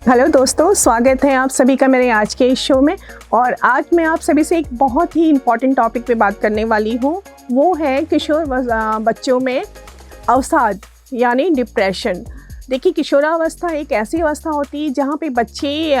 Hello दोस्तों, स्वागत है आप सभी का मेरे आज के इस शो में। और आज मैं आप सभी से एक बहुत ही इम्पॉर्टेंट टॉपिक पे बात करने वाली हूँ। वो है किशोर बच्चों में अवसाद यानी डिप्रेशन। देखिए, किशोरावस्था एक ऐसी अवस्था होती है जहाँ पे बच्चे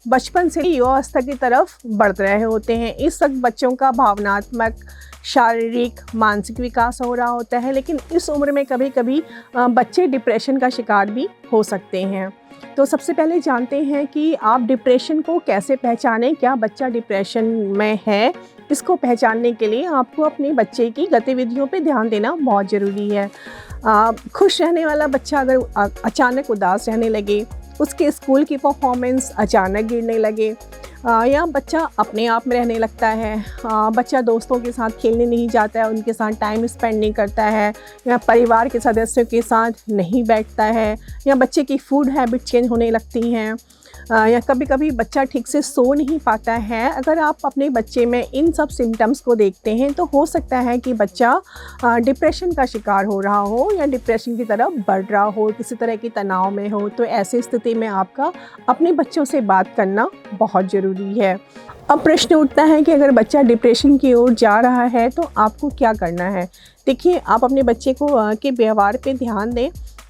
बचपन से युवावस्था की तरफ बढ़ रहे होते हैं। इस वक्त बच्चों का भावनात्मक, शारीरिक, मानसिक विकास हो रहा होता है, लेकिन इस उम्र में कभी कभी बच्चे डिप्रेशन का शिकार भी हो सकते हैं। तो सबसे पहले जानते हैं कि आप डिप्रेशन को कैसे पहचानें, क्या बच्चा डिप्रेशन में है। इसको पहचानने के लिए आपको अपने बच्चे की गतिविधियों पे ध्यान देना बहुत ज़रूरी है। खुश रहने वाला बच्चा अगर अचानक उदास रहने लगे, उसके स्कूल की परफॉर्मेंस अचानक गिरने लगे, या बच्चा अपने आप में रहने लगता है, बच्चा दोस्तों के साथ खेलने नहीं जाता है, उनके साथ टाइम स्पेंड नहीं करता है, या परिवार के सदस्यों के साथ नहीं बैठता है, या बच्चे की फूड हैबिट चेंज होने लगती हैं, या कभी कभी बच्चा ठीक से सो नहीं पाता है। अगर आप अपने बच्चे में इन सब सिम्टम्स को देखते हैं तो हो सकता है कि बच्चा डिप्रेशन का शिकार हो रहा हो या डिप्रेशन की तरफ बढ़ रहा हो, किसी तरह की तनाव में हो। तो ऐसी स्थिति में आपका अपने बच्चों से बात करना बहुत ज़रूरी है। अब प्रश्न उठता है कि अगर बच्चा डिप्रेशन की ओर जा रहा है तो आपको क्या करना है। देखिए, आप अपने बच्चे को के व्यवहार पे ध्यान दें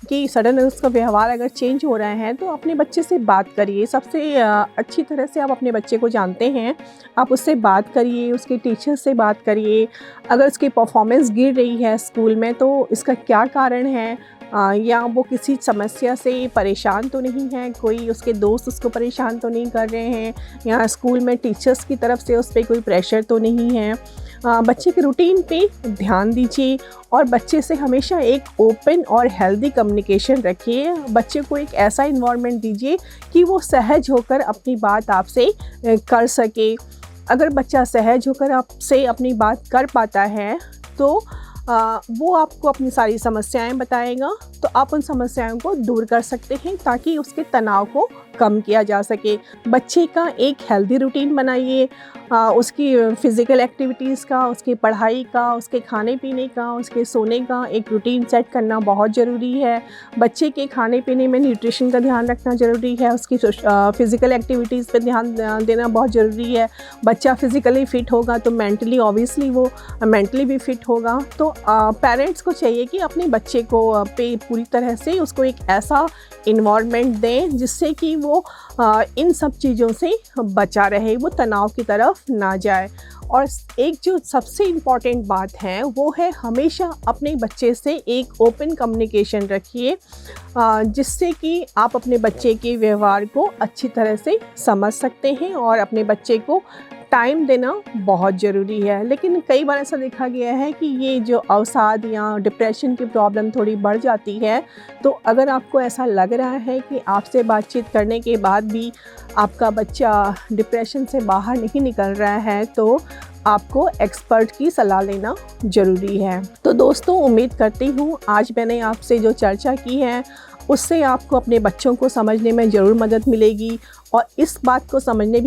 कि सडन उसका व्यवहार अगर चेंज हो रहा है तो अपने बच्चे से बात करिए। सबसे अच्छी तरह से आप अपने बच्चे को जानते हैं, आप उससे बात करिए, उसके टीचर से बात करिए। अगर उसकी परफॉर्मेंस गिर रही है स्कूल में तो इसका क्या कारण है, या वो किसी समस्या से परेशान तो नहीं है, कोई उसके दोस्त उसको परेशान तो नहीं कर रहे हैं, या स्कूल में टीचर्स की तरफ से उस पर कोई प्रेशर तो नहीं है। बच्चे के रूटीन पे ध्यान दीजिए और बच्चे से हमेशा एक ओपन और हेल्दी कम्युनिकेशन रखिए। बच्चे को एक ऐसा इन्वायरमेंट दीजिए कि वो सहज होकर अपनी बात आपसे कर सके। अगर बच्चा सहज होकर आपसे अपनी बात कर पाता है तो वो आपको अपनी सारी समस्याएं बताएगा, तो आप उन समस्याओं को दूर कर सकते हैं ताकि उसके तनाव को कम किया जा सके। बच्चे का एक हेल्दी रूटीन बनाइए, उसकी फ़िज़िकल एक्टिविटीज़ का, उसकी पढ़ाई का, उसके खाने पीने का, उसके सोने का एक रूटीन सेट करना बहुत ज़रूरी है। बच्चे के खाने पीने में न्यूट्रिशन का ध्यान रखना ज़रूरी है, उसकी फ़िज़िकल एक्टिविटीज़ पे ध्यान देना बहुत ज़रूरी है। बच्चा फ़िज़िकली फ़िट होगा तो मेंटली ऑब्वियसली वो मेंटली भी फ़िट होगा। तो पेरेंट्स को चाहिए कि अपने बच्चे को पे पूरी तरह से उसको एक ऐसा इन्वायरमेंट दें जिससे कि वो इन सब चीज़ों से बचा रहे, वो तनाव की तरफ ना जाए। और एक जो सबसे इम्पॉर्टेंट बात है वो है हमेशा अपने बच्चे से एक ओपन कम्युनिकेशन रखिए, जिससे कि आप अपने बच्चे के व्यवहार को अच्छी तरह से समझ सकते हैं। और अपने बच्चे को टाइम देना बहुत ज़रूरी है। लेकिन कई बार ऐसा देखा गया है कि ये जो अवसाद या डिप्रेशन की प्रॉब्लम थोड़ी बढ़ जाती है। तो अगर आपको ऐसा लग रहा है कि आपसे बातचीत करने के बाद भी आपका बच्चा डिप्रेशन से बाहर नहीं निकल रहा है तो आपको एक्सपर्ट की सलाह लेना ज़रूरी है। तो दोस्तों, उम्मीद करती हूँ आज मैंने आपसे जो चर्चा की है उससे आपको अपने बच्चों को समझने में ज़रूर मदद मिलेगी, और इस बात को समझने में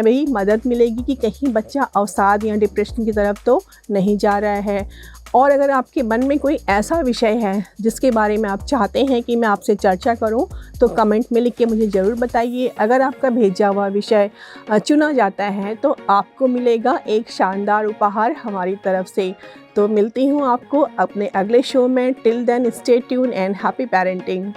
भी मदद मिलेगी कि कहीं बच्चा अवसाद या डिप्रेशन की तरफ तो नहीं जा रहा है। और अगर आपके मन में कोई ऐसा विषय है जिसके बारे में आप चाहते हैं कि मैं आपसे चर्चा करूं, तो कमेंट में लिख के मुझे ज़रूर बताइए। अगर आपका भेजा हुआ विषय चुना जाता है तो आपको मिलेगा एक शानदार उपहार हमारी तरफ से। तो मिलती हूँ आपको अपने अगले शो में। Till then stay tune and happy parenting.